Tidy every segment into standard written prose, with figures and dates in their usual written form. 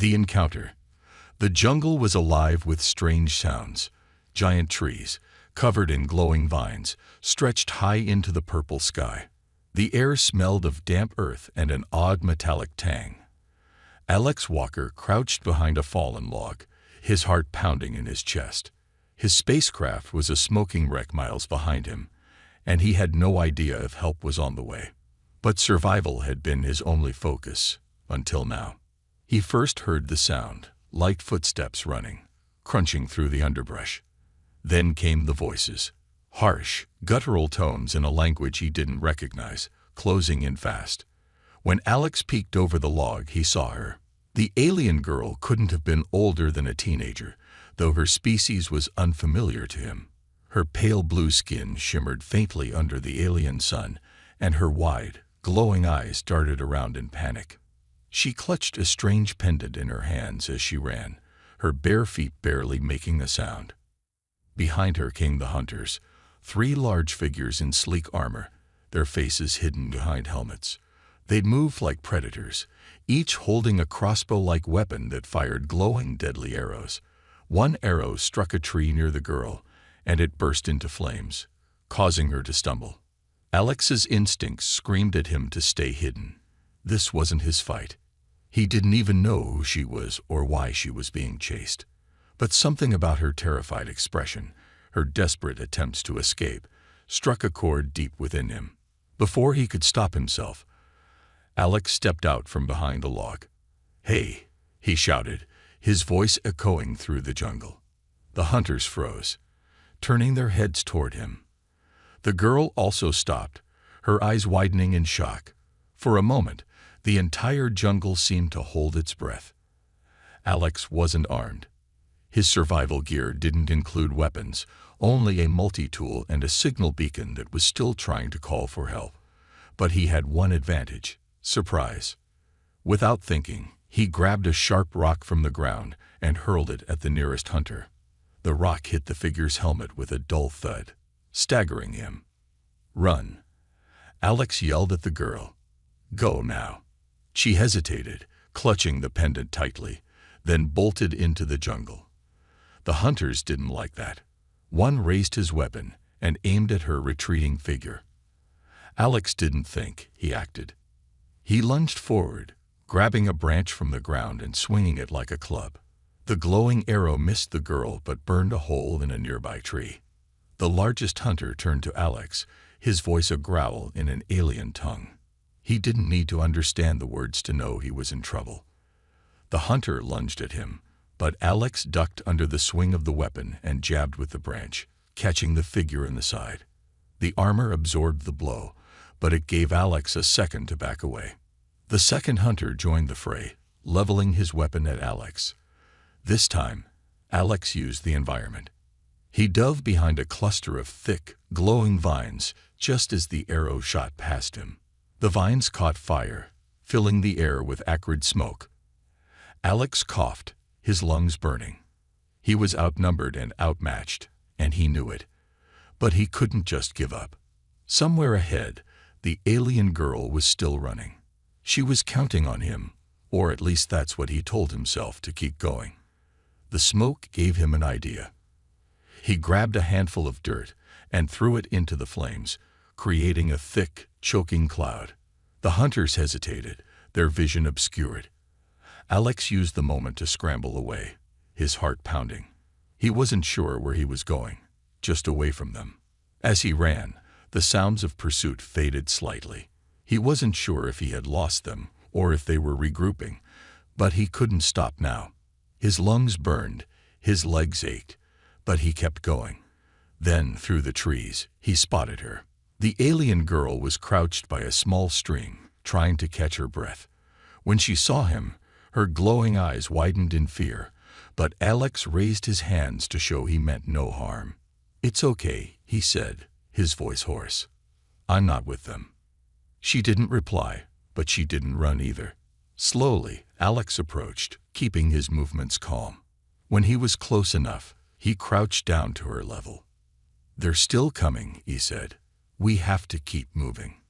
The encounter. The jungle was alive with strange sounds. Giant trees, covered in glowing vines, stretched high into the purple sky. The air smelled of damp earth and an odd metallic tang. Alex Walker crouched behind a fallen log, his heart pounding in his chest. His spacecraft was a smoking wreck miles behind him, and he had no idea if help was on the way. But survival had been his only focus, until now. He first heard the sound, light footsteps running, crunching through the underbrush. Then came the voices, harsh, guttural tones in a language he didn't recognize, closing in fast. When Alex peeked over the log, he saw her. The alien girl couldn't have been older than a teenager, though her species was unfamiliar to him. Her pale blue skin shimmered faintly under the alien sun, and her wide, glowing eyes darted around in panic. She clutched a strange pendant in her hands as she ran, her bare feet barely making a sound. Behind her came the hunters, 3 large figures in sleek armor, their faces hidden behind helmets. They'd moved like predators, each holding a crossbow-like weapon that fired glowing, deadly arrows. One arrow struck a tree near the girl, and it burst into flames, causing her to stumble. Alex's instincts screamed at him to stay hidden. This wasn't his fight. He didn't even know who she was or why she was being chased. But something about her terrified expression, her desperate attempts to escape, struck a chord deep within him. Before he could stop himself, Alex stepped out from behind a log. "Hey!" he shouted, his voice echoing through the jungle. The hunters froze, turning their heads toward him. The girl also stopped, her eyes widening in shock. For a moment, the entire jungle seemed to hold its breath. Alex wasn't armed. His survival gear didn't include weapons, only a multi-tool and a signal beacon that was still trying to call for help. But he had one advantage: surprise. Without thinking, he grabbed a sharp rock from the ground and hurled it at the nearest hunter. The rock hit the figure's helmet with a dull thud, staggering him. "Run!" Alex yelled at the girl. "Go now." She hesitated, clutching the pendant tightly, then bolted into the jungle. The hunters didn't like that. One raised his weapon and aimed at her retreating figure. Alex didn't think, he acted. He lunged forward, grabbing a branch from the ground and swinging it like a club. The glowing arrow missed the girl but burned a hole in a nearby tree. The largest hunter turned to Alex, his voice a growl in an alien tongue. He didn't need to understand the words to know he was in trouble. The hunter lunged at him, but Alex ducked under the swing of the weapon and jabbed with the branch, catching the figure in the side. The armor absorbed the blow, but it gave Alex a second to back away. The second hunter joined the fray, leveling his weapon at Alex. This time, Alex used the environment. He dove behind a cluster of thick, glowing vines just as the arrow shot past him. The vines caught fire, filling the air with acrid smoke. Alex coughed, his lungs burning. He was outnumbered and outmatched, and he knew it. But he couldn't just give up. Somewhere ahead, the alien girl was still running. She was counting on him, or at least that's what he told himself to keep going. The smoke gave him an idea. He grabbed a handful of dirt and threw it into the flames, creating a thick, choking cloud. The hunters hesitated, their vision obscured. Alex used the moment to scramble away, his heart pounding. He wasn't sure where he was going, just away from them. As he ran, the sounds of pursuit faded slightly. He wasn't sure if he had lost them or if they were regrouping, but he couldn't stop now. His lungs burned, his legs ached, but he kept going. Then, through the trees, he spotted her. The alien girl was crouched by a small stream, trying to catch her breath. When she saw him, her glowing eyes widened in fear, but Alex raised his hands to show he meant no harm. "It's okay," he said, his voice hoarse. "I'm not with them." She didn't reply, but she didn't run either. Slowly, Alex approached, keeping his movements calm. When he was close enough, he crouched down to her level. "They're still coming," he said. "We have to keep moving."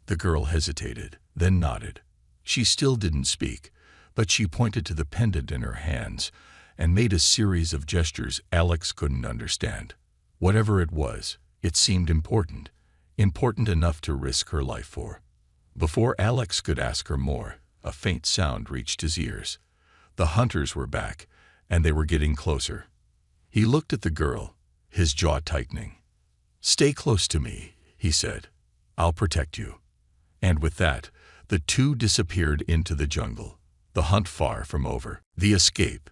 The girl hesitated, then nodded. She still didn't speak, But she pointed to the pendant in her hands and made a series of gestures Alex couldn't understand. Whatever it was, it seemed important, important enough to risk her life for. Before Alex could ask her more, a faint sound reached his ears. The hunters were back, and they were getting closer. He looked at the girl, his jaw tightening. "Stay close to me," he said. "I'll protect you." And with that, the two disappeared into the jungle, the hunt far from over. The escape.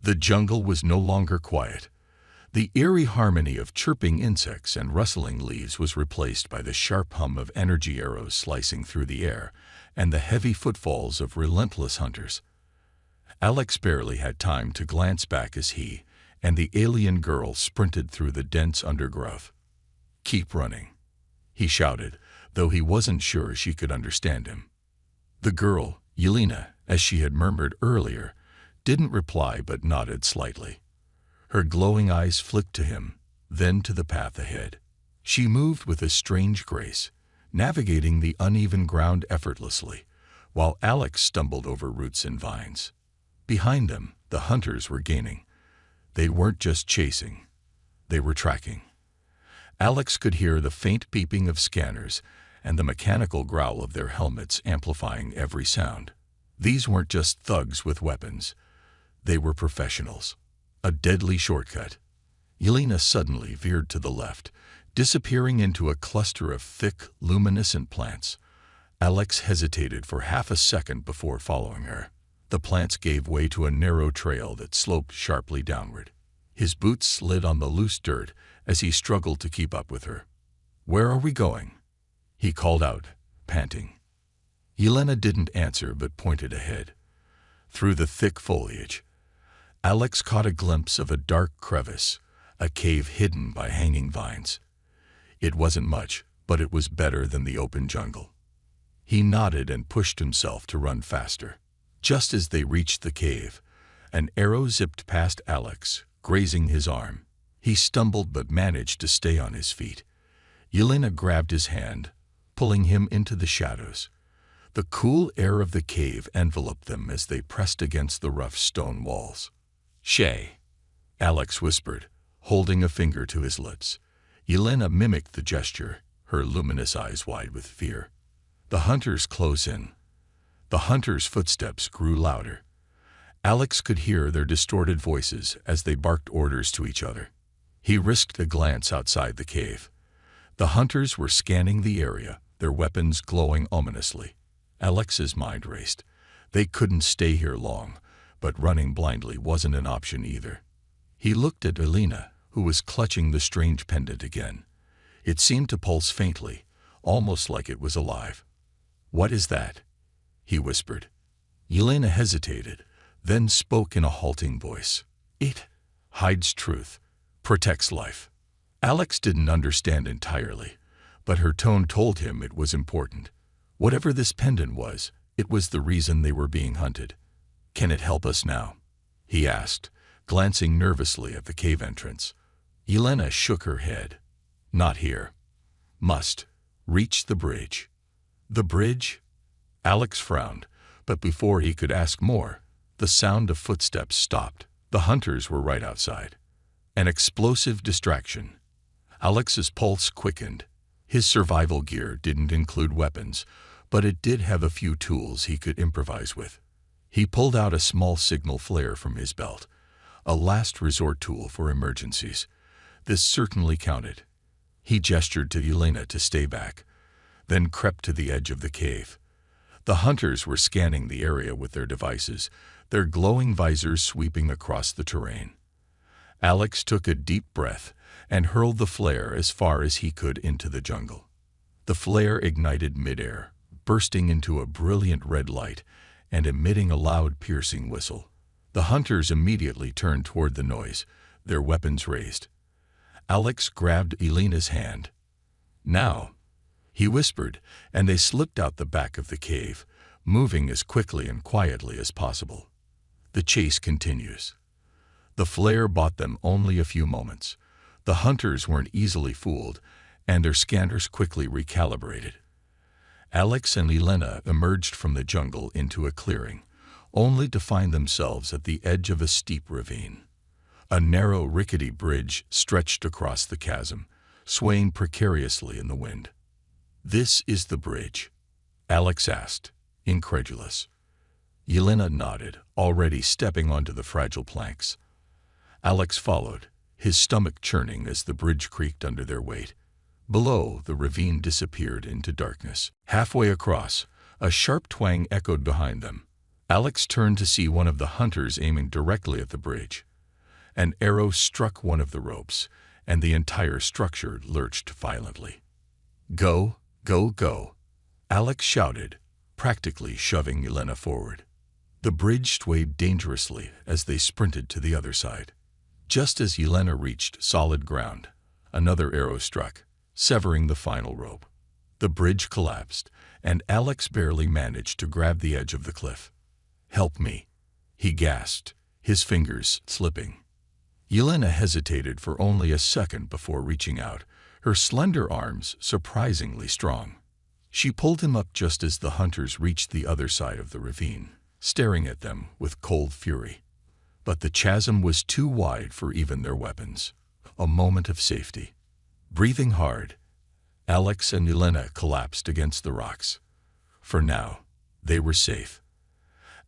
The jungle was no longer quiet. The eerie harmony of chirping insects and rustling leaves was replaced by the sharp hum of energy arrows slicing through the air and the heavy footfalls of relentless hunters. Alex barely had time to glance back as he and the alien girl sprinted through the dense undergrowth. "Keep running," he shouted, though he wasn't sure she could understand him. The girl, Yelena, as she had murmured earlier, didn't reply but nodded slightly. Her glowing eyes flicked to him, then to the path ahead. She moved with a strange grace, navigating the uneven ground effortlessly, while Alex stumbled over roots and vines. Behind them, the hunters were gaining. They weren't just chasing, they were tracking. Alex could hear the faint beeping of scanners and the mechanical growl of their helmets amplifying every sound. These weren't just thugs with weapons. They were professionals. A deadly shortcut. Yelena suddenly veered to the left, disappearing into a cluster of thick, luminescent plants. Alex hesitated for half a second before following her. The plants gave way to a narrow trail that sloped sharply downward. His boots slid on the loose dirt as he struggled to keep up with her. "Where are we going?" he called out, panting. Yelena didn't answer but pointed ahead. Through the thick foliage, Alex caught a glimpse of a dark crevice, a cave hidden by hanging vines. It wasn't much, but it was better than the open jungle. He nodded and pushed himself to run faster. Just as they reached the cave, an arrow zipped past Alex, grazing his arm. He stumbled but managed to stay on his feet. Yelena grabbed his hand, pulling him into the shadows. The cool air of the cave enveloped them as they pressed against the rough stone walls. "Shay," Alex whispered, holding a finger to his lips. Yelena mimicked the gesture, her luminous eyes wide with fear. The hunters close in. The hunters' footsteps grew louder. Alex could hear their distorted voices as they barked orders to each other. He risked a glance outside the cave. The hunters were scanning the area, their weapons glowing ominously. Alex's mind raced. They couldn't stay here long, but running blindly wasn't an option either. He looked at Yelena, who was clutching the strange pendant again. It seemed to pulse faintly, almost like it was alive. "What is that?" he whispered. Yelena hesitated, then spoke in a halting voice. "It hides truth, protects life." Alex didn't understand entirely, but her tone told him it was important. Whatever this pendant was, it was the reason they were being hunted. "Can it help us now?" he asked, glancing nervously at the cave entrance. Yelena shook her head. "Not here. Must reach the bridge." "The bridge?" Alex frowned, but before he could ask more, the sound of footsteps stopped. The hunters were right outside. An explosive distraction. Alex's pulse quickened. His survival gear didn't include weapons, but it did have a few tools he could improvise with. He pulled out a small signal flare from his belt, a last resort tool for emergencies. This certainly counted. He gestured to Yelena to stay back, then crept to the edge of the cave. The hunters were scanning the area with their devices, their glowing visors sweeping across the terrain. Alex took a deep breath and hurled the flare as far as he could into the jungle. The flare ignited midair, bursting into a brilliant red light and emitting a loud, piercing whistle. The hunters immediately turned toward the noise, their weapons raised. Alex grabbed Yelena's hand. "Now," he whispered, and they slipped out the back of the cave, moving as quickly and quietly as possible. The chase continues. The flare bought them only a few moments. The hunters weren't easily fooled, and their scanners quickly recalibrated. Alex and Yelena emerged from the jungle into a clearing, only to find themselves at the edge of a steep ravine. A narrow, rickety bridge stretched across the chasm, swaying precariously in the wind. "This is the bridge?" Alex asked, incredulous. Yelena nodded, already stepping onto the fragile planks. Alex followed, his stomach churning as the bridge creaked under their weight. Below, the ravine disappeared into darkness. Halfway across, a sharp twang echoed behind them. Alex turned to see one of the hunters aiming directly at the bridge. An arrow struck one of the ropes, and the entire structure lurched violently. "Go, go, go!" Alex shouted, practically shoving Yelena forward. The bridge swayed dangerously as they sprinted to the other side. Just as Yelena reached solid ground, another arrow struck, severing the final rope. The bridge collapsed, and Alex barely managed to grab the edge of the cliff. "Help me," he gasped, his fingers slipping. Yelena hesitated for only a second before reaching out, her slender arms surprisingly strong. She pulled him up just as the hunters reached the other side of the ravine, staring at them with cold fury. But the chasm was too wide for even their weapons. A moment of safety. Breathing hard, Alex and Yelena collapsed against the rocks. For now, they were safe.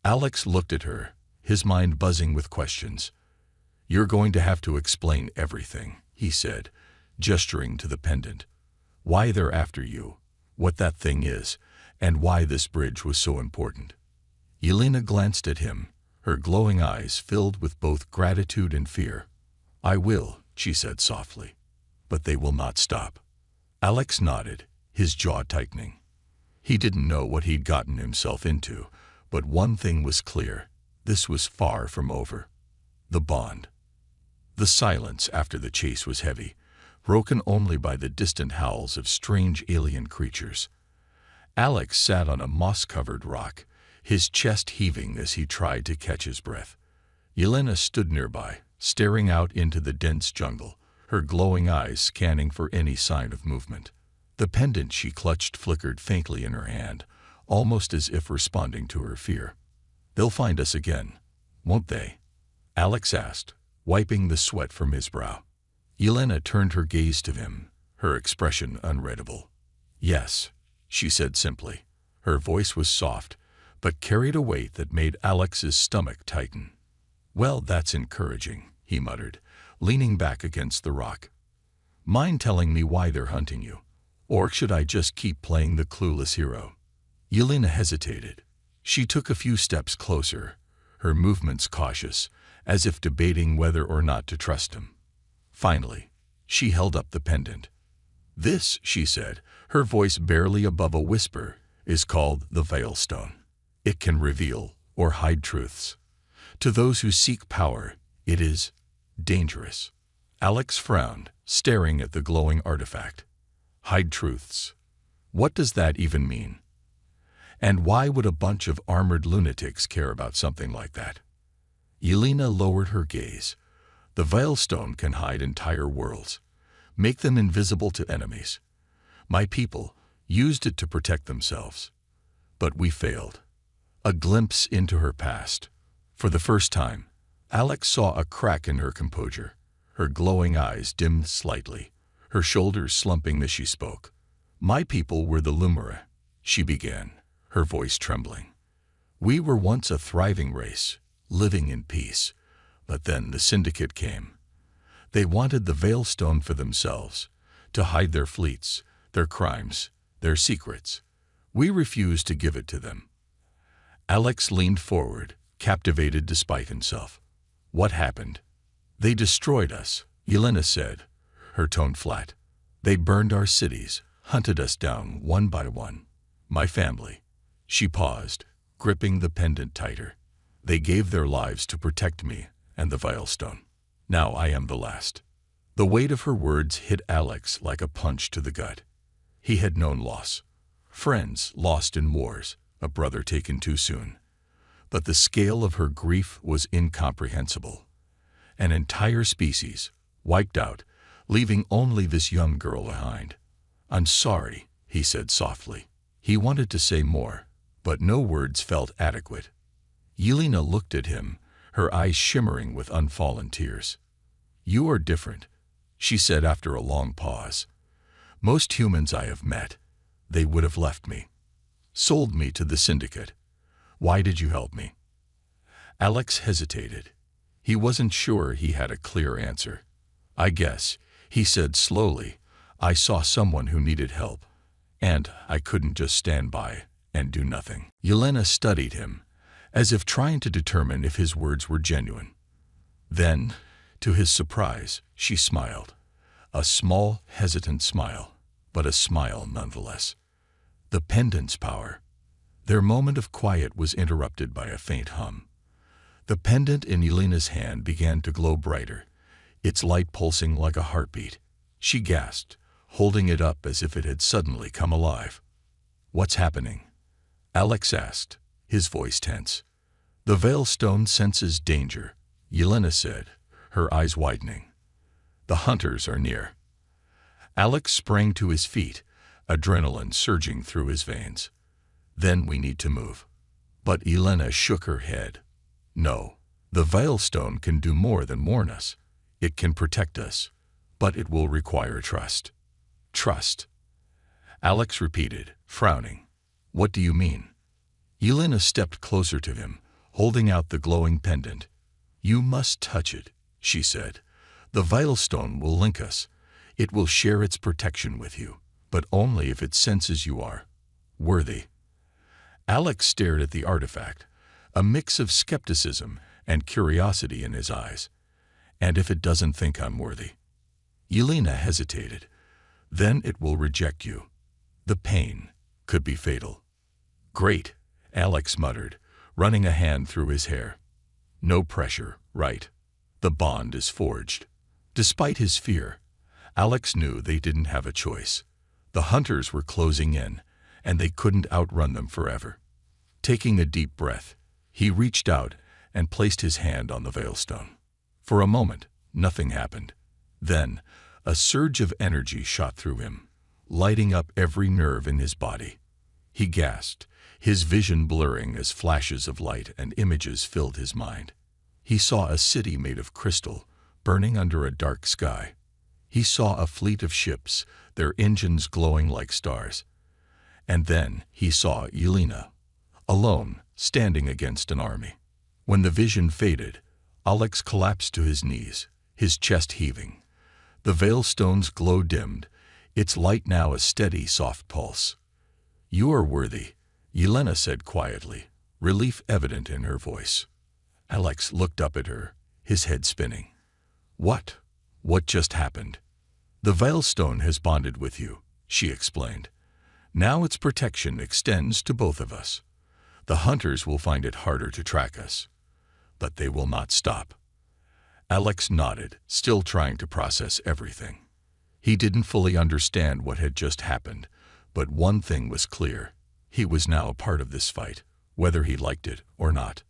Alex looked at her, his mind buzzing with questions. "You're going to have to explain everything," he said, gesturing to the pendant. "Why they're after you, what that thing is, and why this bridge was so important." Yelena glanced at him, her glowing eyes filled with both gratitude and fear. "I will," she said softly, "but they will not stop." Alex nodded, his jaw tightening. He didn't know what he'd gotten himself into, but one thing was clear: this was far from over. The bond. The silence after the chase was heavy, broken only by the distant howls of strange alien creatures. Alex sat on a moss-covered rock, his chest heaving as he tried to catch his breath. Yelena stood nearby, staring out into the dense jungle, her glowing eyes scanning for any sign of movement. The pendant she clutched flickered faintly in her hand, almost as if responding to her fear. "They'll find us again, won't they?" Alex asked, wiping the sweat from his brow. Yelena turned her gaze to him, her expression unreadable. "Yes," she said simply. Her voice was soft, but carried a weight that made Alex's stomach tighten. "Well, that's encouraging," he muttered, leaning back against the rock. "Mind telling me why they're hunting you? Or should I just keep playing the clueless hero?" Yelena hesitated. She took a few steps closer, her movements cautious, as if debating whether or not to trust him. Finally, she held up the pendant. "This," she said, her voice barely above a whisper, "is called the Veilstone. It can reveal or hide truths. To those who seek power, it is dangerous." Alex frowned, staring at the glowing artifact. Hide truths. What does that even mean? And why would a bunch of armored lunatics care about something like that? Yelena lowered her gaze. "The Veilstone can hide entire worlds, make them invisible to enemies. My people used it to protect themselves. But we failed." A glimpse into her past. For the first time, Alex saw a crack in her composure. Her glowing eyes dimmed slightly, her shoulders slumping as she spoke. "My people were the Lumera," she began, her voice trembling. "We were once a thriving race, living in peace. But then the Syndicate came. They wanted the Veilstone for themselves, to hide their fleets, their crimes, their secrets. We refused to give it to them." Alex leaned forward, captivated despite himself. "What happened?" "They destroyed us," Yelena said, her tone flat. "They burned our cities, hunted us down one by one. My family." She paused, gripping the pendant tighter. "They gave their lives to protect me and the Veilstone. Now I am the last." The weight of her words hit Alex like a punch to the gut. He had known loss. Friends lost in wars, a brother taken too soon. But the scale of her grief was incomprehensible. An entire species, wiped out, leaving only this young girl behind. "I'm sorry," he said softly. He wanted to say more, but no words felt adequate. Yelena looked at him, her eyes shimmering with unfallen tears. "You are different," she said after a long pause. "Most humans I have met, they would have left me. Sold me to the syndicate. Why did you help me?" Alex hesitated. He wasn't sure he had a clear answer. "I guess," he said slowly, "I saw someone who needed help, and I couldn't just stand by and do nothing." Yelena studied him, as if trying to determine if his words were genuine. Then, to his surprise, she smiled. A small, hesitant smile, but a smile nonetheless. The pendant's power. Their moment of quiet was interrupted by a faint hum. The pendant in Yelena's hand began to glow brighter, its light pulsing like a heartbeat. She gasped, holding it up as if it had suddenly come alive. "What's happening?" Alex asked, his voice tense. "The Veilstone senses danger," Yelena said, her eyes widening. "The hunters are near." Alex sprang to his feet, adrenaline surging through his veins. "Then we need to move." But Yelena shook her head. "No, the Veilstone can do more than warn us. It can protect us, but it will require trust." "Trust?" Alex repeated, frowning. "What do you mean?" Yelena stepped closer to him, holding out the glowing pendant. "You must touch it," she said. "The Veilstone will link us. It will share its protection with you, but only if it senses you are worthy." Alex stared at the artifact, a mix of skepticism and curiosity in his eyes. "And if it doesn't think I'm worthy?" Yelena hesitated. "Then it will reject you. The pain could be fatal." "Great," Alex muttered, running a hand through his hair. "No pressure, right? The bond is forged." Despite his fear, Alex knew they didn't have a choice. The hunters were closing in, and they couldn't outrun them forever. Taking a deep breath, he reached out and placed his hand on the Veilstone. For a moment, nothing happened. Then, a surge of energy shot through him, lighting up every nerve in his body. He gasped, his vision blurring as flashes of light and images filled his mind. He saw a city made of crystal, burning under a dark sky. He saw a fleet of ships, their engines glowing like stars. And then he saw Yelena, alone, standing against an army. When the vision faded, Alex collapsed to his knees, his chest heaving. The Veilstone's glow dimmed, its light now a steady, soft pulse. "You are worthy," Yelena said quietly, relief evident in her voice. Alex looked up at her, his head spinning. "What? What just happened?" "The Veilstone has bonded with you," she explained. "Now its protection extends to both of us. The hunters will find it harder to track us, but they will not stop." Alex nodded, still trying to process everything. He didn't fully understand what had just happened, but one thing was clear. He was now a part of this fight, whether he liked it or not.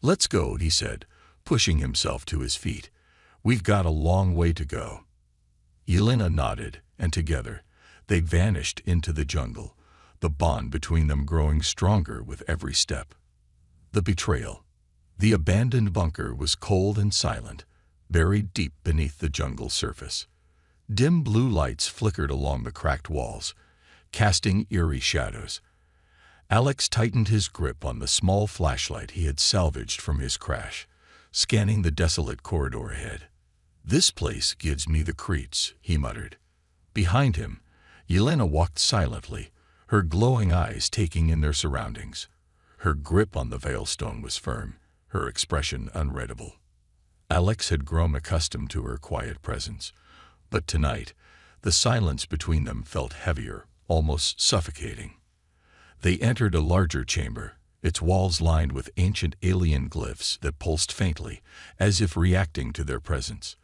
"Let's go," he said, pushing himself to his feet. "We've got a long way to go." Yelena nodded, and together, they vanished into the jungle, the bond between them growing stronger with every step. The betrayal. The abandoned bunker was cold and silent, buried deep beneath the jungle surface. Dim blue lights flickered along the cracked walls, casting eerie shadows. Alex tightened his grip on the small flashlight he had salvaged from his crash, scanning the desolate corridor ahead. "This place gives me the creeps," he muttered. Behind him, Yelena walked silently, her glowing eyes taking in their surroundings. Her grip on the Veilstone was firm, her expression unreadable. Alex had grown accustomed to her quiet presence, but tonight, the silence between them felt heavier, almost suffocating. They entered a larger chamber, its walls lined with ancient alien glyphs that pulsed faintly, as if reacting to their presence.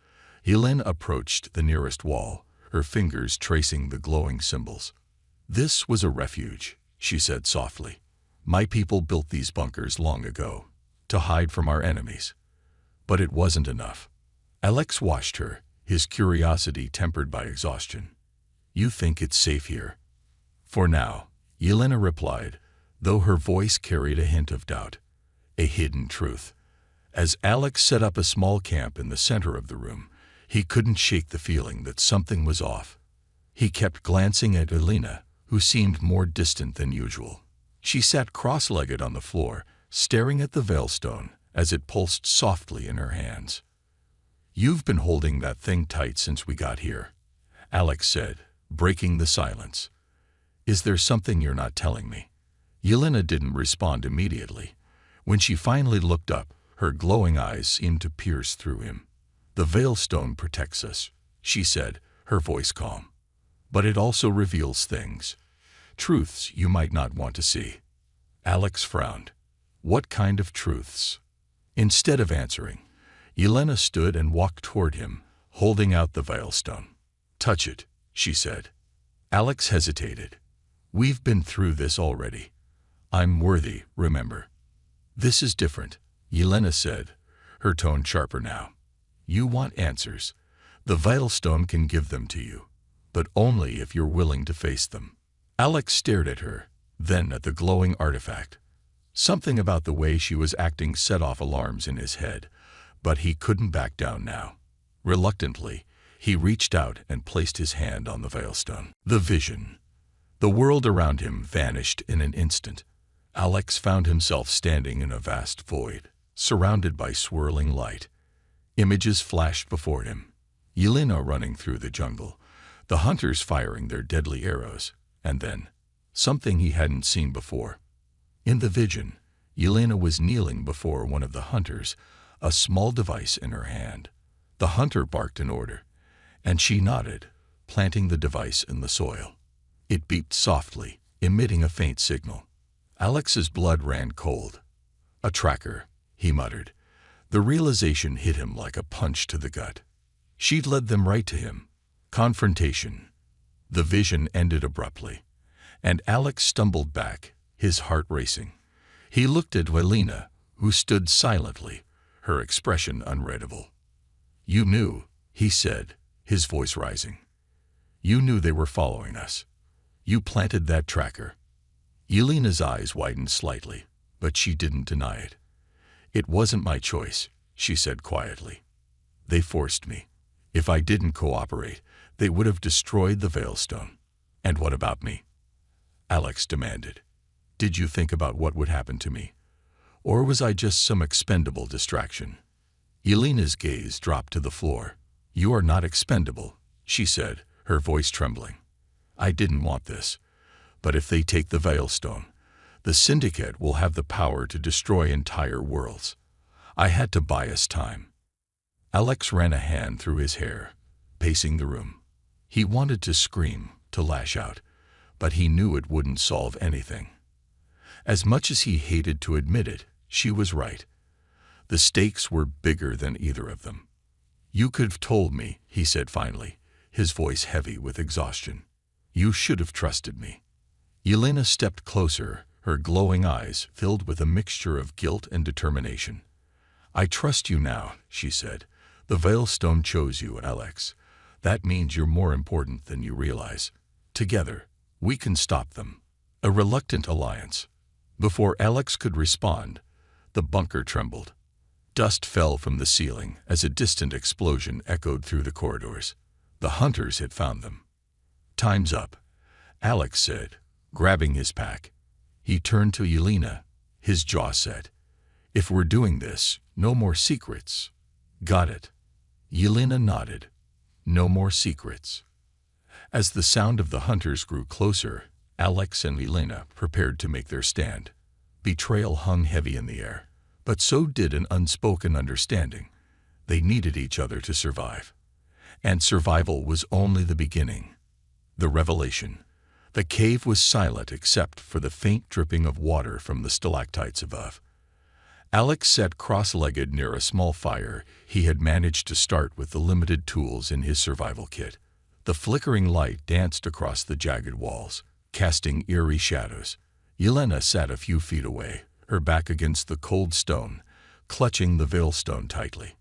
Yelena approached the nearest wall, her fingers tracing the glowing symbols. "This was a refuge," she said softly. "My people built these bunkers long ago, to hide from our enemies." But it wasn't enough. Alex watched her, his curiosity tempered by exhaustion. "You think it's safe here?" "For now," Yelena replied, though her voice carried a hint of doubt. A hidden truth. As Alex set up a small camp in the center of the room, he couldn't shake the feeling that something was off. He kept glancing at Elena, who seemed more distant than usual. She sat cross-legged on the floor, staring at the veilstone as it pulsed softly in her hands. "You've been holding that thing tight since we got here," Alex said, breaking the silence. "Is there something you're not telling me?" Elena didn't respond immediately. When she finally looked up, her glowing eyes seemed to pierce through him. "The veilstone protects us," she said, her voice calm. "But it also reveals things. Truths you might not want to see." Alex frowned. What kind of truths? Instead of answering, Elena stood and walked toward him, holding out the veilstone. "Touch it," she said. Alex hesitated. "We've been through this already. I'm worthy, remember." "This is different," Elena said, her tone sharper now. "You want answers. The veilstone can give them to you, but only if you're willing to face them." Alex stared at her, then at the glowing artifact. Something about the way she was acting set off alarms in his head, but he couldn't back down now. Reluctantly, he reached out and placed his hand on the veilstone. The vision. The world around him vanished in an instant. Alex found himself standing in a vast void, surrounded by swirling light. Images flashed before him. Elena running through the jungle, the hunters firing their deadly arrows, and then something he hadn't seen before. In the vision, Elena was kneeling before one of the hunters, a small device in her hand. The hunter barked an order, and she nodded, planting the device in the soil. It beeped softly, emitting a faint signal. Alex's blood ran cold. "A tracker," he muttered. The realization hit him like a punch to the gut. She'd led them right to him. Confrontation. The vision ended abruptly, and Alex stumbled back, his heart racing. He looked at Elena, who stood silently, her expression unreadable. "You knew," he said, his voice rising. "You knew they were following us. You planted that tracker." Elena's eyes widened slightly, but she didn't deny it. "It wasn't my choice," she said quietly. "They forced me. If I didn't cooperate, they would have destroyed the veilstone." "And what about me?" Alex demanded. "Did you think about what would happen to me? Or was I just some expendable distraction?" Elena's gaze dropped to the floor. "You are not expendable," she said, her voice trembling. "I didn't want this. But if they take the veilstone, the Syndicate will have the power to destroy entire worlds. I had to buy us time." Alex ran a hand through his hair, pacing the room. He wanted to scream, to lash out, but he knew it wouldn't solve anything. As much as he hated to admit it, she was right. The stakes were bigger than either of them. "You could have told me," he said finally, his voice heavy with exhaustion. "You should have trusted me." Elena stepped closer, her glowing eyes filled with a mixture of guilt and determination. "I trust you now," she said. "The veilstone chose you, Alex. That means you're more important than you realize. Together, we can stop them." A reluctant alliance. Before Alex could respond, the bunker trembled. Dust fell from the ceiling as a distant explosion echoed through the corridors. The hunters had found them. "Time's up," Alex said, grabbing his pack. He turned to Elena, his jaw set. "If we're doing this, no more secrets." "Got it." Elena nodded. "No more secrets." As the sound of the hunters grew closer, Alex and Elena prepared to make their stand. Betrayal hung heavy in the air, but so did an unspoken understanding. They needed each other to survive. And survival was only the beginning. The revelation. The cave was silent except for the faint dripping of water from the stalactites above. Alex sat cross-legged near a small fire he had managed to start with the limited tools in his survival kit. The flickering light danced across the jagged walls, casting eerie shadows. Elena sat a few feet away, her back against the cold stone, clutching the veilstone tightly.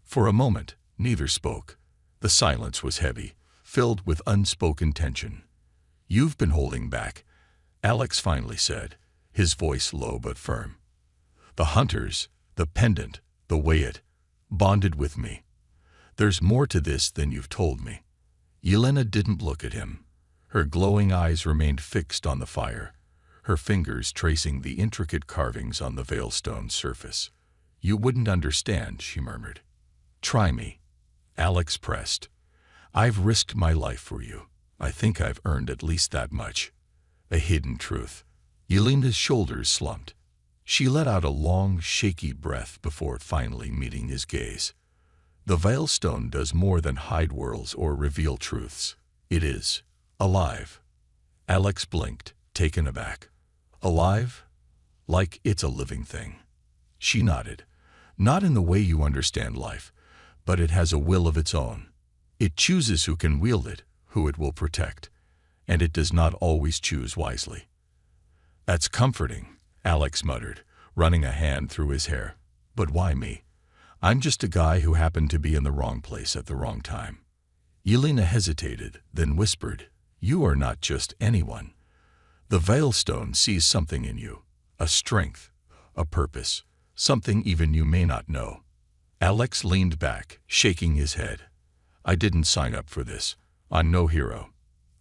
For a moment, neither spoke. The silence was heavy, filled with unspoken tension. "You've been holding back," Alex finally said, his voice low but firm. The hunters, the pendant, the way it bonded with me. There's more to this than you've told me. Yelena didn't look at him. Her glowing eyes remained fixed on the fire, her fingers tracing the intricate carvings on the veilstone's surface. You wouldn't understand, she murmured. Try me. Alex pressed. I've risked my life for you. I think I've earned at least that much. A hidden truth. Yelena's shoulders slumped. She let out a long, shaky breath before finally meeting his gaze. The veilstone does more than hide worlds or reveal truths. It is alive. Alex blinked, taken aback. Alive? Like it's a living thing. She nodded. Not in the way you understand life, but it has a will of its own. It chooses who can wield it, who it will protect, and it does not always choose wisely. That's comforting, Alex muttered, running a hand through his hair. But why me? I'm just a guy who happened to be in the wrong place at the wrong time. Yelena hesitated, then whispered, You are not just anyone. The veilstone sees something in you, a strength, a purpose, something even you may not know. Alex leaned back, shaking his head. I didn't sign up for this. I'm no hero.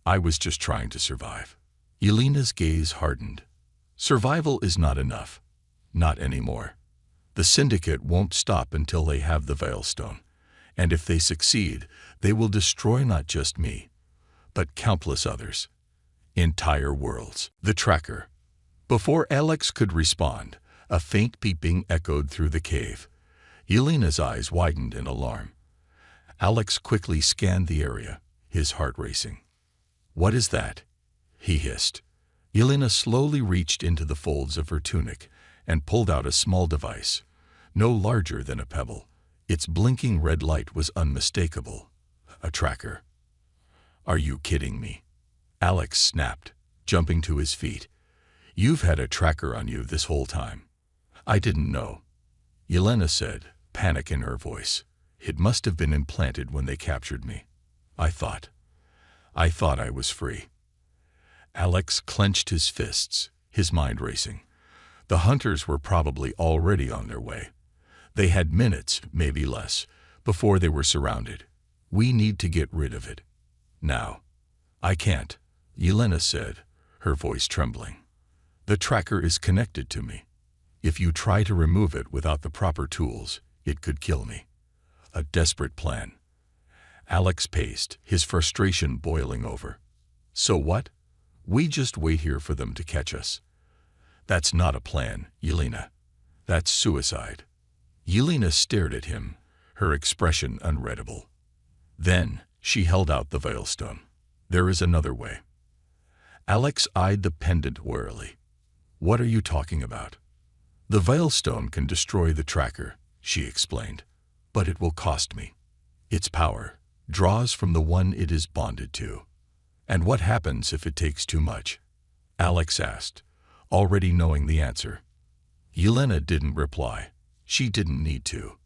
I was just trying to survive. Yelena's gaze hardened. Survival is not enough. Not anymore. The Syndicate won't stop until they have the veilstone, and if they succeed, they will destroy not just me, but countless others. Entire worlds. The tracker. Before Alex could respond, a faint beeping echoed through the cave. Yelena's eyes widened in alarm. Alex quickly scanned the area, his heart racing. What is that? He hissed. Yelena slowly reached into the folds of her tunic and pulled out a small device, no larger than a pebble. Its blinking red light was unmistakable. A tracker. Are you kidding me? Alex snapped, jumping to his feet. You've had a tracker on you this whole time. I didn't know. Yelena said, panic in her voice. It must have been implanted when they captured me. I thought I was free. Alex clenched his fists, his mind racing. The hunters were probably already on their way. They had minutes, maybe less, before they were surrounded. We need to get rid of it. Now. I can't, Yelena said, her voice trembling. The tracker is connected to me. If you try to remove it without the proper tools, it could kill me. A desperate plan. Alex paced, his frustration boiling over. So what? We just wait here for them to catch us. That's not a plan, Yelena. That's suicide. Yelena stared at him, her expression unreadable. Then she held out the veilstone. There is another way. Alex eyed the pendant warily. What are you talking about? The veilstone can destroy the tracker, she explained, but it will cost me. Its power draws from the one it is bonded to. And what happens if it takes too much? Alex asked, already knowing the answer. Yelena didn't reply. She didn't need to.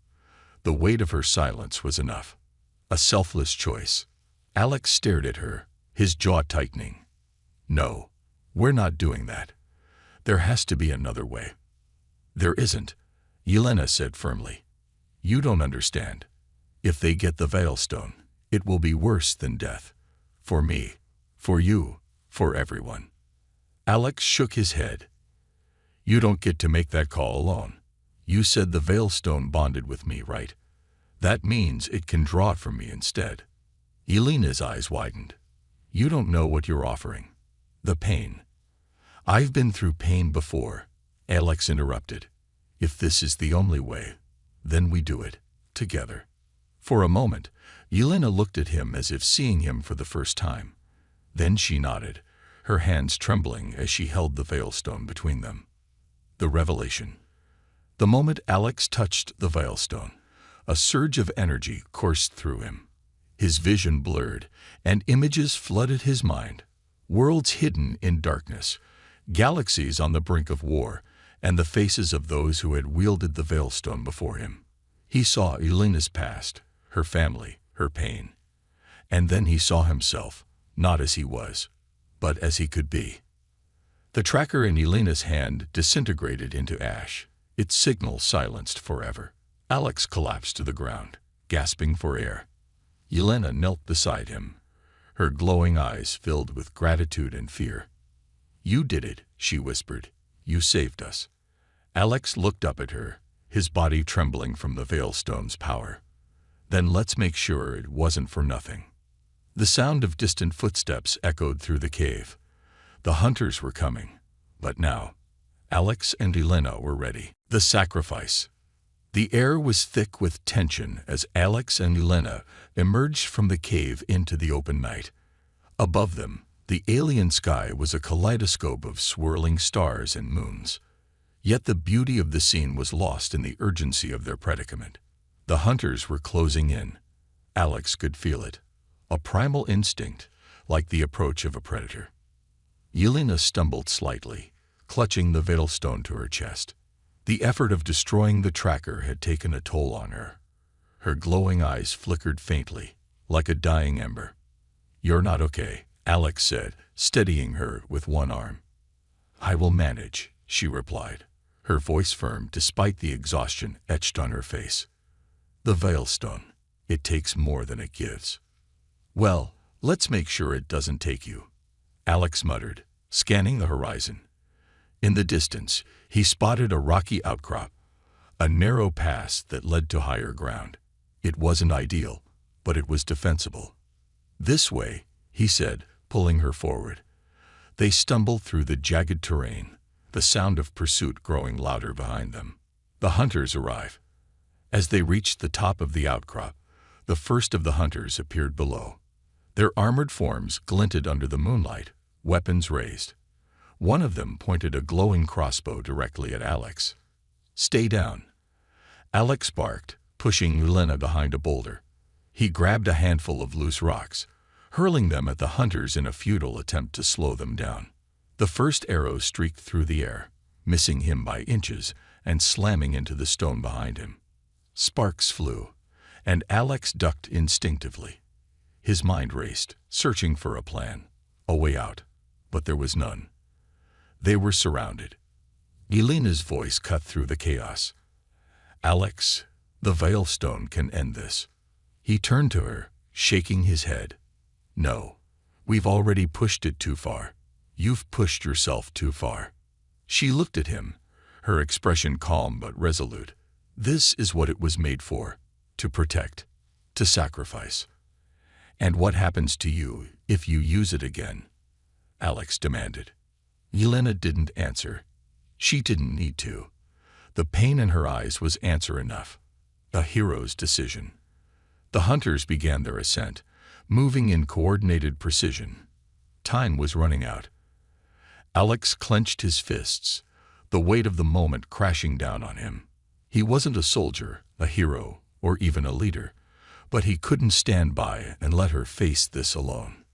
The weight of her silence was enough. A selfless choice. Alex stared at her, his jaw tightening. No, we're not doing that. There has to be another way. There isn't, Yelena said firmly. You don't understand. If they get the veilstone, it will be worse than death. For me, for you, for everyone. Alex shook his head. You don't get to make that call alone. You said the veilstone bonded with me, right? That means it can draw it from me instead. Yelena's eyes widened. You don't know what you're offering. The pain. I've been through pain before, Alex interrupted. If this is the only way, then we do it, together. For a moment, Yelena looked at him as if seeing him for the first time. Then she nodded, her hands trembling as she held the veilstone between them. The revelation. The moment Alex touched the veilstone, a surge of energy coursed through him. His vision blurred, and images flooded his mind. Worlds hidden in darkness, galaxies on the brink of war, and the faces of those who had wielded the veilstone before him. He saw Yelena's past, her family, her pain. And then he saw himself, not as he was, but as he could be. The tracker in Yelena's hand disintegrated into ash, its signal silenced forever. Alex collapsed to the ground, gasping for air. Yelena knelt beside him, her glowing eyes filled with gratitude and fear. "You did it," she whispered. "You saved us." Alex looked up at her, his body trembling from the Veilstone's power. "Then let's make sure it wasn't for nothing." The sound of distant footsteps echoed through the cave. The hunters were coming, but now Alex and Yelena were ready. The sacrifice. The air was thick with tension as Alex and Yelena emerged from the cave into the open night. Above them, the alien sky was a kaleidoscope of swirling stars and moons. Yet the beauty of the scene was lost in the urgency of their predicament. The hunters were closing in. Alex could feel it, a primal instinct, like the approach of a predator. Yelena stumbled slightly, clutching the Veilstone to her chest. The effort of destroying the tracker had taken a toll on her. Her glowing eyes flickered faintly, like a dying ember. "You're not okay," Alex said, steadying her with one arm. "I will manage," she replied, her voice firm despite the exhaustion etched on her face. "The Veilstone, it takes more than it gives." "Well, let's make sure it doesn't take you," Alex muttered, scanning the horizon. In the distance, he spotted a rocky outcrop, a narrow pass that led to higher ground. It wasn't ideal, but it was defensible. "This way," he said, pulling her forward. They stumbled through the jagged terrain, the sound of pursuit growing louder behind them. The hunters arrived. As they reached the top of the outcrop, the first of the hunters appeared below. Their armored forms glinted under the moonlight, weapons raised. One of them pointed a glowing crossbow directly at Alex. "Stay down," Alex barked, pushing Yelena behind a boulder. He grabbed a handful of loose rocks, hurling them at the hunters in a futile attempt to slow them down. The first arrow streaked through the air, missing him by inches and slamming into the stone behind him. Sparks flew, and Alex ducked instinctively. His mind raced, searching for a plan, a way out, but there was none. They were surrounded. Yelena's voice cut through the chaos. "Alex, the Veilstone can end this." He turned to her, shaking his head. "No, we've already pushed it too far. You've pushed yourself too far." She looked at him, her expression calm but resolute. "This is what it was made for, to protect, to sacrifice. And what happens to you if you use it again?" Alex demanded. Yelena didn't answer. She didn't need to. The pain in her eyes was answer enough. A hero's decision. The hunters began their ascent, moving in coordinated precision. Time was running out. Alex clenched his fists, the weight of the moment crashing down on him. He wasn't a soldier, a hero, or even a leader, but he couldn't stand by and let her face this alone.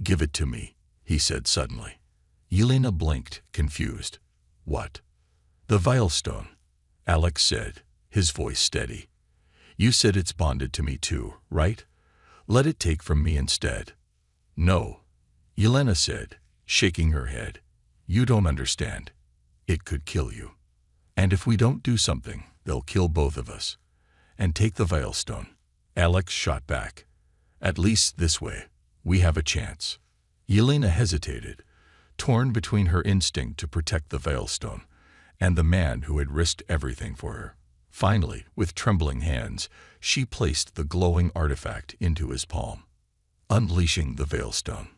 "Give it to me," he said suddenly. Yelena blinked, confused. "What?" "The Veilstone," Alex said, his voice steady. "You said it's bonded to me too, right? Let it take from me instead." "No," Yelena said, shaking her head. "You don't understand. It could kill you. And if we don't do something, they'll kill both of us. And take the Veilstone." Alex shot back. "At least this way, we have a chance." Yelena hesitated, torn between her instinct to protect the Veilstone and the man who had risked everything for her. Finally, with trembling hands, she placed the glowing artifact into his palm, unleashing the Veilstone.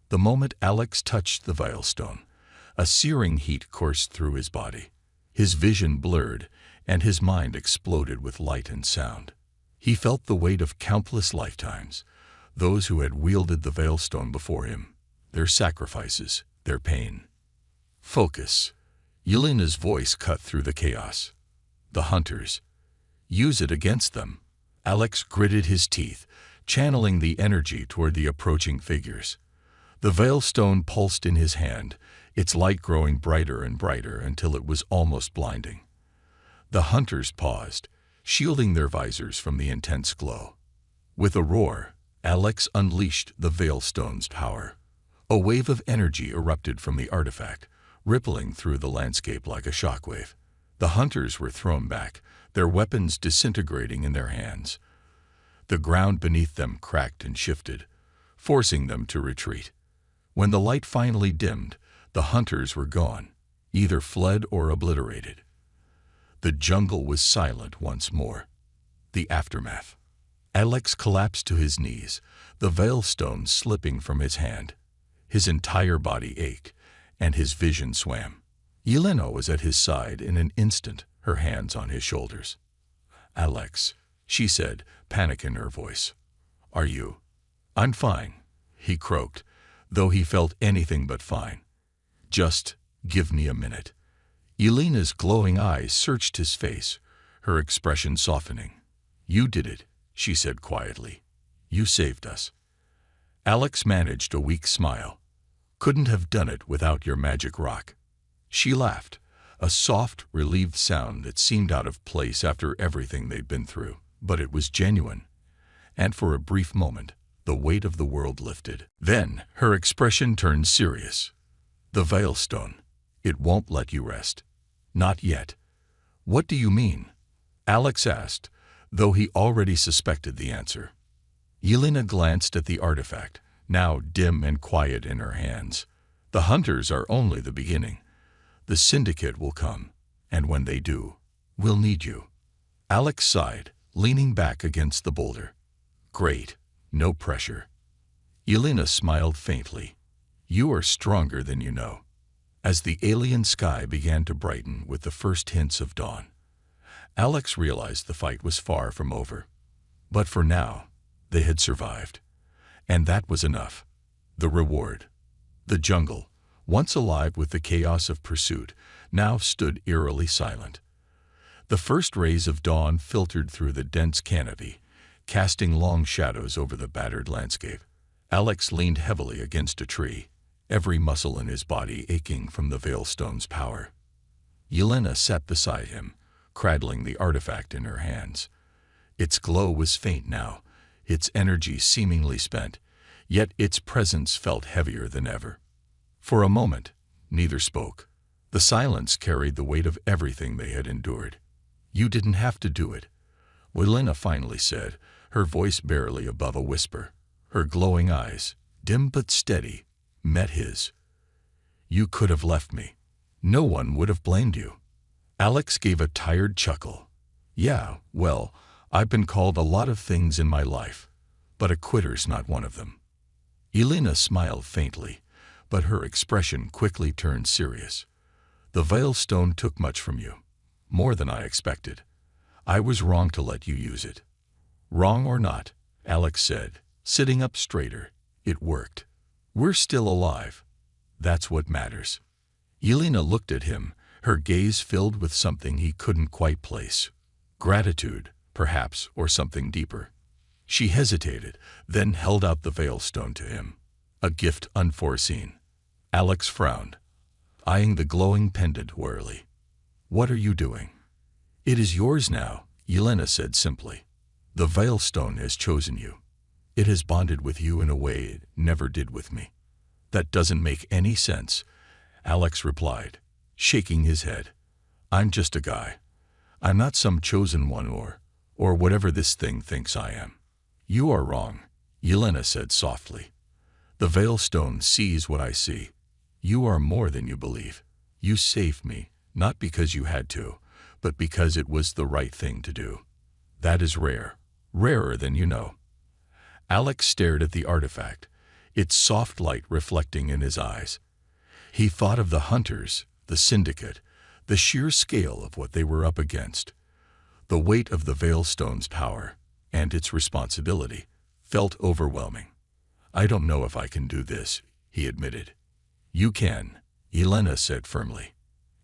The moment Alex touched the Veilstone, a searing heat coursed through his body. His vision blurred, and his mind exploded with light and sound. He felt the weight of countless lifetimes, those who had wielded the Veilstone before him, their sacrifices, their pain. "Focus." Yelena's voice cut through the chaos. "The hunters. Use it against them." Alex gritted his teeth, channeling the energy toward the approaching figures. The Veilstone pulsed in his hand, its light growing brighter and brighter until it was almost blinding. The hunters paused, shielding their visors from the intense glow. With a roar, Alex unleashed the Veilstone's power. A wave of energy erupted from the artifact, rippling through the landscape like a shockwave. The hunters were thrown back, their weapons disintegrating in their hands. The ground beneath them cracked and shifted, forcing them to retreat. When the light finally dimmed, the hunters were gone, either fled or obliterated. The jungle was silent once more. The aftermath. Alex collapsed to his knees, the veilstone slipping from his hand. His entire body ached, and his vision swam. Yelena was at his side in an instant, her hands on his shoulders. "Alex," she said, panic in her voice. "Are you?" "I'm fine," he croaked, though he felt anything but fine. "Just give me a minute." Yelena's glowing eyes searched his face, her expression softening. "You did it," she said quietly. "You saved us." Alex managed a weak smile. "Couldn't have done it without your magic rock." She laughed, a soft, relieved sound that seemed out of place after everything they'd been through, but it was genuine. And for a brief moment, the weight of the world lifted. Then her expression turned serious. "The Veilstone. It won't let you rest." "Not yet." "What do you mean?" Alex asked, though he already suspected the answer. Yelena glanced at the artifact, now dim and quiet in her hands. "The hunters are only the beginning. The syndicate will come, and when they do, we'll need you." Alex sighed, leaning back against the boulder. "Great, no pressure." Yelena smiled faintly. "You are stronger than you know." As the alien sky began to brighten with the first hints of dawn, Alex realized the fight was far from over. But for now, they had survived. And that was enough. The reward. The jungle, once alive with the chaos of pursuit, now stood eerily silent. The first rays of dawn filtered through the dense canopy, casting long shadows over the battered landscape. Alex leaned heavily against a tree, every muscle in his body aching from the Veilstone's power. Yelena sat beside him, cradling the artifact in her hands. Its glow was faint now, its energy seemingly spent, yet its presence felt heavier than ever. For a moment, neither spoke. The silence carried the weight of everything they had endured. "You didn't have to do it," Yelena finally said, her voice barely above a whisper. Her glowing eyes, dim but steady, met his. "You could have left me. No one would have blamed you." Alex gave a tired chuckle. "Yeah, well, I've been called a lot of things in my life, but a quitter's not one of them." Yelena smiled faintly, but her expression quickly turned serious. "The Veilstone took much from you, more than I expected. I was wrong to let you use it." "Wrong or not," Alex said, sitting up straighter, "it worked. We're still alive. That's what matters." Yelena looked at him, her gaze filled with something he couldn't quite place. Gratitude, perhaps, or something deeper. She hesitated, then held out the Veilstone to him. A gift unforeseen. Alex frowned, eyeing the glowing pendant warily. "What are you doing?" "It is yours now," Yelena said simply. "The Veilstone has chosen you. It has bonded with you in a way it never did with me." "That doesn't make any sense," Alex replied, shaking his head. "I'm just a guy. I'm not some chosen one or whatever this thing thinks I am." "You are wrong," Yelena said softly. "The Veilstone sees what I see. You are more than you believe. You saved me, not because you had to, but because it was the right thing to do. That is rare, rarer than you know." Alex stared at the artifact, its soft light reflecting in his eyes. He thought of the hunters, the syndicate, the sheer scale of what they were up against. The weight of the Veilstone's power, and its responsibility, felt overwhelming. "I don't know if I can do this," he admitted. "You can," Yelena said firmly,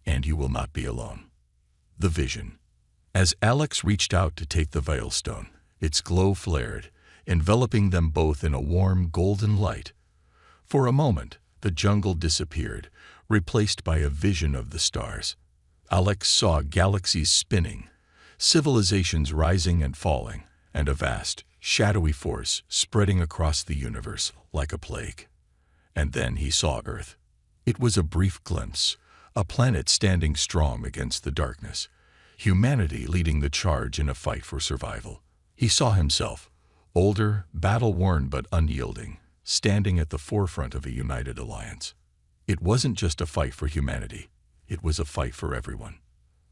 "and you will not be alone." The vision. As Alex reached out to take the Veilstone, its glow flared, enveloping them both in a warm golden light. For a moment, the jungle disappeared, replaced by a vision of the stars. Alex saw galaxies spinning, civilizations rising and falling, and a vast, shadowy force spreading across the universe like a plague. And then he saw Earth. It was a brief glimpse, a planet standing strong against the darkness, humanity leading the charge in a fight for survival. He saw himself, older, battle-worn but unyielding, standing at the forefront of a united alliance. It wasn't just a fight for humanity, it was a fight for everyone.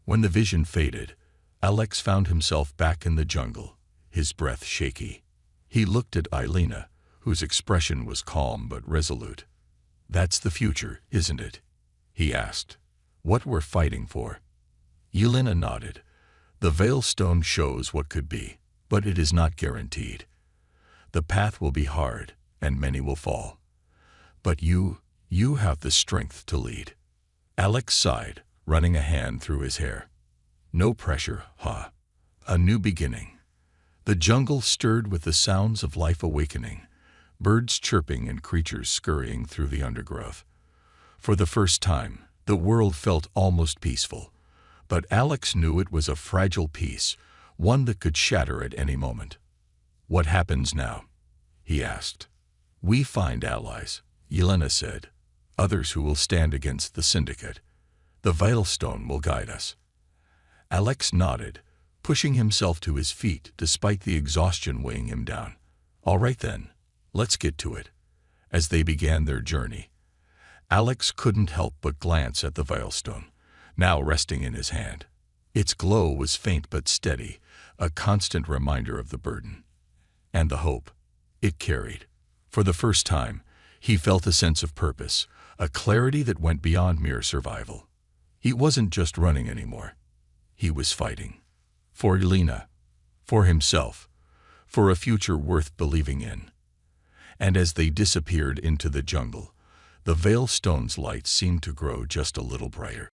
When the vision faded, Alex found himself back in the jungle, his breath shaky. He looked at Elena, whose expression was calm but resolute. "That's the future, isn't it?" he asked. "What we're fighting for?" Elena nodded. "The Veilstone shows what could be, but it is not guaranteed. The path will be hard, and many will fall. But you have the strength to lead." Alex sighed, running a hand through his hair. "No pressure, huh? A new beginning." The jungle stirred with the sounds of life awakening, birds chirping and creatures scurrying through the undergrowth. For the first time, the world felt almost peaceful, but Alex knew it was a fragile peace, one that could shatter at any moment. "What happens now?" he asked. "We find allies," Yelena said, "others who will stand against the Syndicate. The Veilstone will guide us." Alex nodded, pushing himself to his feet despite the exhaustion weighing him down. "All right then, let's get to it." As they began their journey, Alex couldn't help but glance at the Veilstone, now resting in his hand. Its glow was faint but steady, a constant reminder of the burden. And the hope it carried. For the first time, he felt a sense of purpose, a clarity that went beyond mere survival. He wasn't just running anymore. He was fighting. For Elena, for himself, for a future worth believing in. And as they disappeared into the jungle, the Veilstone's light seemed to grow just a little brighter.